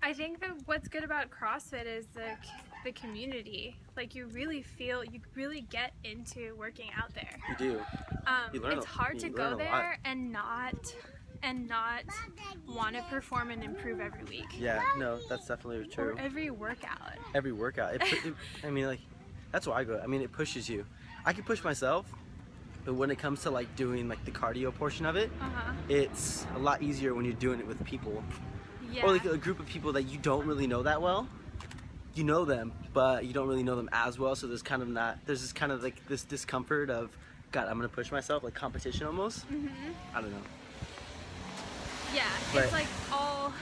I think that what's good about CrossFit is the community. Like you really get into working out there. You do. It's hard to go there and not want to perform and improve every week. Yeah, no, that's definitely true. Or every workout. Every workout. I mean, like, that's why I go. I mean, it pushes you. I can push myself, but when it comes to like doing like the cardio portion of it, it's a lot easier when you're doing it with people. Yeah. Or like a group of people that you don't really know that well. You know them, but you don't really know them as well. So there's this kind of like this discomfort of, God, I'm gonna push myself, like competition almost. I don't know. Yeah, it's like all,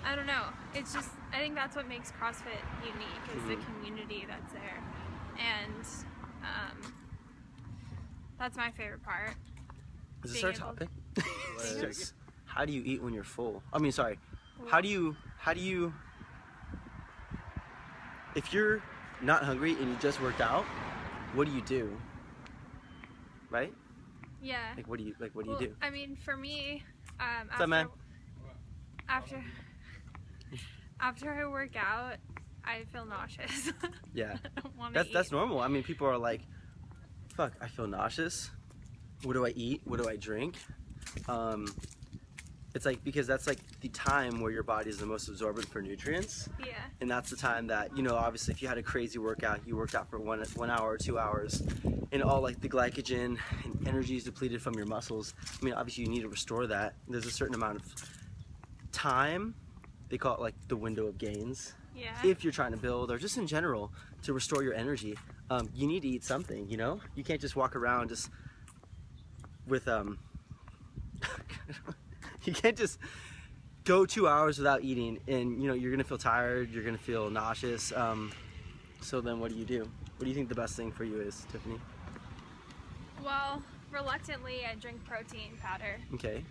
I don't know. It's just, I think that's what makes CrossFit unique is the community that's there. And that's my favorite part. Is this our topic? How do you eat when you're full? I mean, sorry. How do you, if you're not hungry and you just worked out, what do? Right? Yeah. Like what do you do? I mean, for me, What's up, man? After I work out, I feel nauseous. Yeah. I don't want to eat. That's normal. I mean, people are like, fuck, I feel nauseous. What do I eat? What do I drink? It's like, because that's like the time where your body is the most absorbent for nutrients. Yeah. And that's the time that, you know, obviously if you had a crazy workout, you worked out for one hour or 2 hours, and all like the glycogen and energy is depleted from your muscles. I mean, obviously you need to restore that. There's a certain amount of time, they call it like the window of gains. Yeah. If you're trying to build, or just in general, to restore your energy, you need to eat something, you know? You can't just walk around just with, you can't just go 2 hours without eating and, you know, you're gonna feel tired, you're gonna feel nauseous. So then what do you do? What do you think the best thing for you is, Tiffany? Well, reluctantly, I drink protein powder. Okay.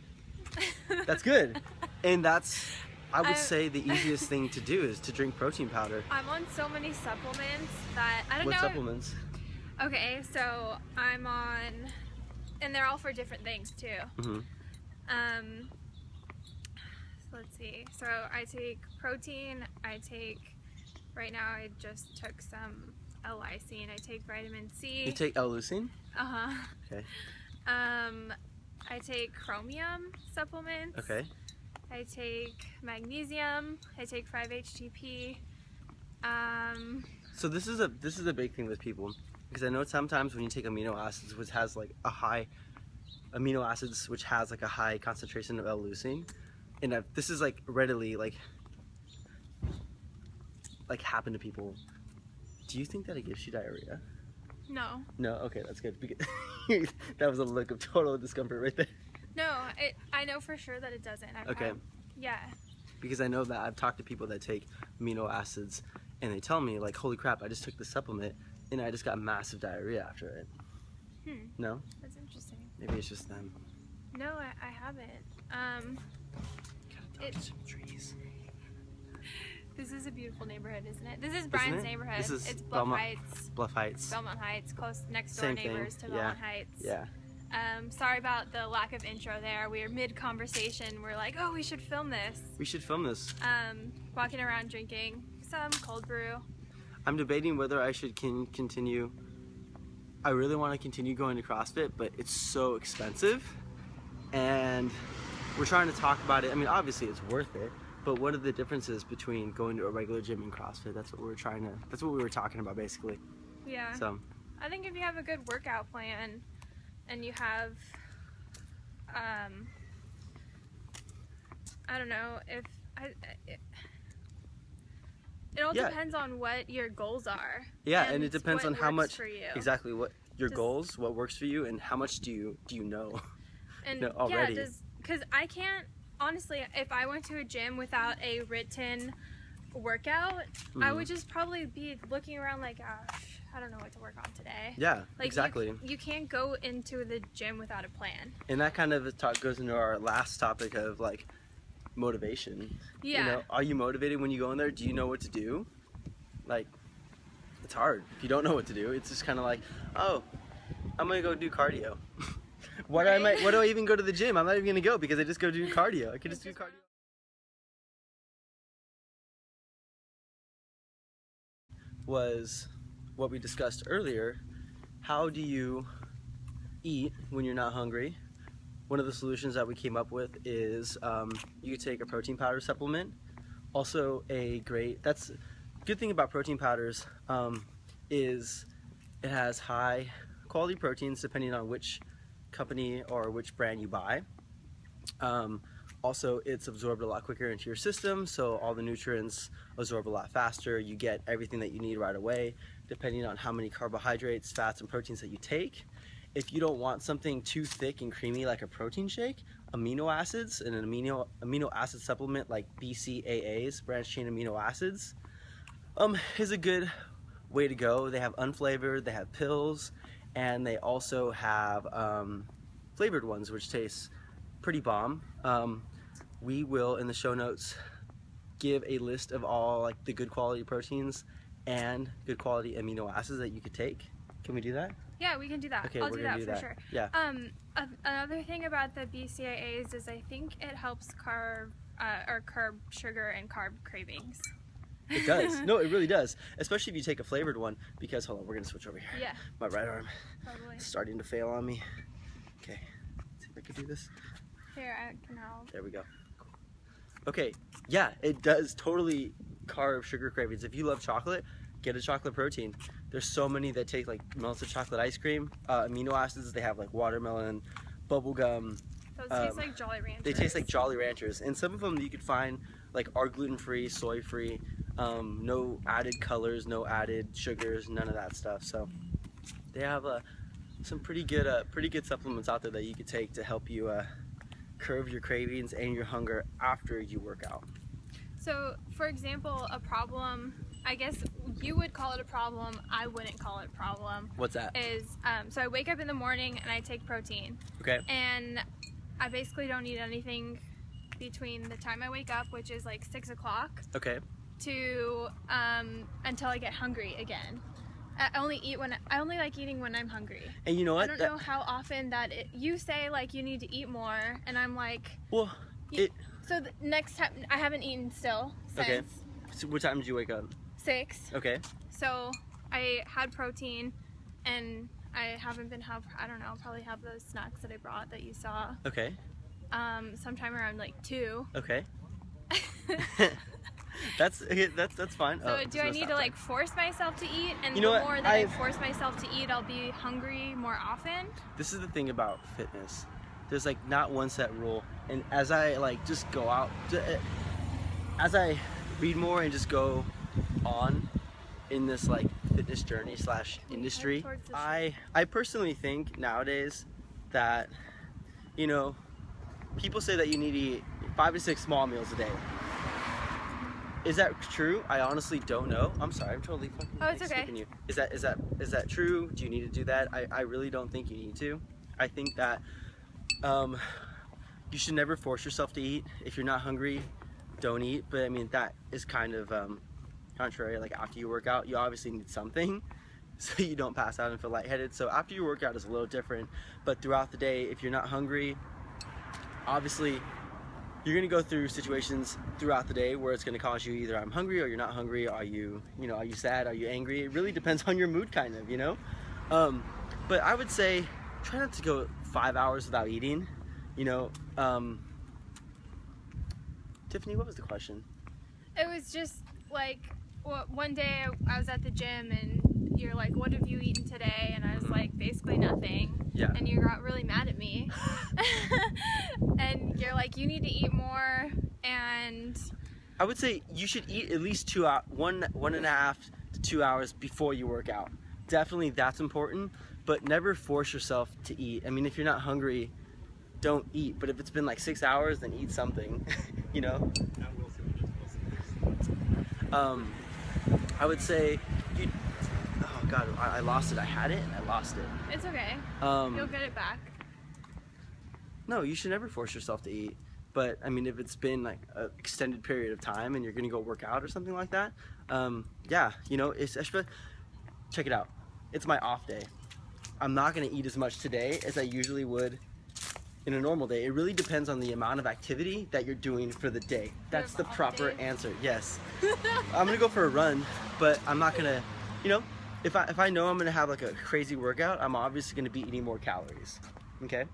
That's good. And that's, I would say the easiest thing to do is to drink protein powder. I'm on so many supplements that I don't know. What supplements? Okay, so I'm on, and they're all for different things too. So let's see. So I take protein. Right now I just took some L-lysine. I take vitamin C. You take L-leucine? Okay. I take chromium supplements. Okay. I take magnesium. I take 5-HTP. So this is a big thing with people, because I know sometimes when you take amino acids, which has like a high concentration of L-leucine, and this is like readily like happen to people. Do you think that it gives you diarrhea? No. No? Okay, that's good. Because that was a look of total discomfort right there. No, I know for sure that it doesn't. Yeah. Because I know that I've talked to people that take amino acids and they tell me like, holy crap, I just took the supplement and I just got massive diarrhea after it. No? That's interesting. Maybe it's just them. No, I haven't. It's trees. This is a beautiful neighborhood, isn't it? This is Brian's neighborhood. It's Bluff Heights. Bluff Heights. Belmont Heights, close next door neighbors to Belmont Heights. Yeah. Sorry about the lack of intro there. We were mid-conversation. We're like, oh, we should film this. We should film this. Walking around drinking some cold brew. I'm debating whether I should continue. I really want to continue going to CrossFit, but it's so expensive. And we're trying to talk about it. I mean, obviously it's worth it, but what are the differences between going to a regular gym and CrossFit? That's what we were talking about basically. Yeah. So I think if you have a good workout plan and you have, I don't know, it all depends on what your goals are. Yeah, and it depends on how much, for you. exactly, what your goals, what works for you, and how much do you know, and already. Yeah, because I can't, honestly, if I went to a gym without a written workout, I would just probably be looking around like, gosh, I don't know what to work on today. Yeah, like exactly. You can't go into the gym without a plan. And that kind of goes into our last topic of like motivation. Yeah. You know, are you motivated when you go in there? Do you know what to do? Like, it's hard if you don't know what to do. It's just kind of like, oh, I'm gonna go do cardio. Why do I even go to the gym? I'm not even gonna go because I just go do cardio. I could just do cardio. was what we discussed earlier. How do you eat when you're not hungry? One of the solutions that we came up with is you could take a protein powder supplement. Also that's good thing about protein powders is it has high quality proteins depending on which company or which brand you buy. Also, it's absorbed a lot quicker into your system, so all the nutrients absorb a lot faster. You get everything that you need right away, depending on how many carbohydrates, fats, and proteins that you take. If you don't want something too thick and creamy like a protein shake, amino acids and an amino acid supplement like BCAAs, branched chain amino acids, is a good way to go. They have unflavored, they have pills, and they also have flavored ones, which taste pretty bomb. We will, in the show notes, give a list of all like the good quality proteins and good quality amino acids that you could take. Can we do that? Yeah, we can do that. Okay, I'll we're do gonna that do for that. sure. Yeah. Another thing about the BCAAs is I think it helps curb sugar and carb cravings. It does. No, it really does. Especially if you take a flavored one, because, hold on, we're gonna switch over here. Yeah. My right arm Totally. is starting to fail on me. Okay, let's see if I can do this. Here, I can help. There we go. Cool. Okay, yeah, it does totally carb sugar cravings. If you love chocolate, get a chocolate protein. There's so many that take like melted chocolate ice cream, amino acids. They have like watermelon, bubble gum. Those taste like Jolly Ranchers. They taste like Jolly Ranchers, and some of them you could find like are gluten-free, soy-free, no added colors, no added sugars, none of that stuff. So they have some pretty good supplements out there that you could take to help you curb your cravings and your hunger after you work out. So, for example, a problem, I guess you would call it a problem, I wouldn't call it a problem. What's that? Is, so I wake up in the morning and I take protein. Okay. And I basically don't eat anything between the time I wake up, which is like 6 o'clock, Okay. to until I get hungry again. I only like eating when I'm hungry. And you know what? I don't know how often you say like you need to eat more, and I'm like, Well, so the next time I haven't eaten still since okay. So what time did you wake up? 6. Okay. So I had protein, and I haven't been I don't know, probably have those snacks that I brought that you saw. Okay. Sometime around like 2. Okay. That's fine. So do I need to like force myself to eat? And You know the what? more that I force myself to eat, I'll be hungry more often? This is the thing about fitness. There's like not one set rule. And as I like just go out, as I read more and just go on in this like fitness journey / industry, I personally think nowadays that, you know, people say that you need to eat 5 to 6 small meals a day. Is that true? I honestly don't know. I'm sorry, I'm totally fucking it's okay. skipping you. Is that true? Do you need to do that? I really don't think you need to. I think that you should never force yourself to eat. If you're not hungry, don't eat. But I mean, that is kind of contrary. Like after you work out, you obviously need something so you don't pass out and feel lightheaded. So after your workout is a little different. But throughout the day, if you're not hungry, obviously you're gonna go through situations throughout the day where it's gonna cause you either I'm hungry or you're not hungry. Are you sad? Are you angry? It really depends on your mood, kind of, you know. But I would say try not to go 5 hours without eating. You know. Tiffany, what was the question? It was just like one day I was at the gym and you're like, "What have you eaten today?" And I was like, "Basically nothing." Yeah. And you got really mad at me. And you're like, "You need to eat more." And I would say you should eat at least 2 hours, 1.5 to 2 hours before you work out. Definitely, that's important. But never force yourself to eat. I mean, if you're not hungry, don't eat. But if it's been like 6 hours, then eat something. You know. I would say you. Oh God, I lost it. I had it and I lost it. It's okay. You'll get it back. No, you should never force yourself to eat. But I mean, if it's been like an extended period of time and you're gonna go work out or something like that, yeah, you know, check it out. It's my off day. I'm not gonna eat as much today as I usually would in a normal day. It really depends on the amount of activity that you're doing for the day. That's the proper answer. Yes. I'm gonna go for a run, but I'm not gonna, you know, if I know I'm gonna have like a crazy workout, I'm obviously gonna be eating more calories. Okay?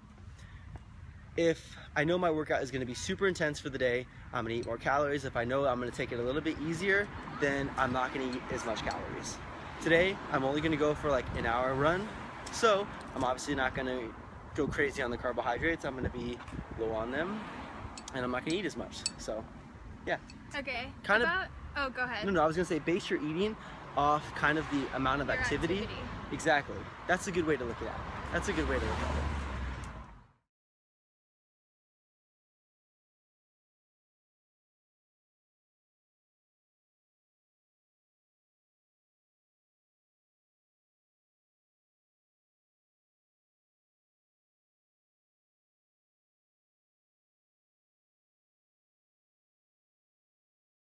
If I know my workout is gonna be super intense for the day, I'm gonna eat more calories. If I know I'm gonna take it a little bit easier, then I'm not gonna eat as much calories. Today, I'm only gonna go for like an hour run, so I'm obviously not gonna go crazy on the carbohydrates. I'm gonna be low on them, and I'm not gonna eat as much. So, yeah. Okay. Kind of. Oh, go ahead. No, I was gonna say base your eating off kind of the amount of activity. Activity. Exactly. That's a good way to look at it. That's a good way to look at it.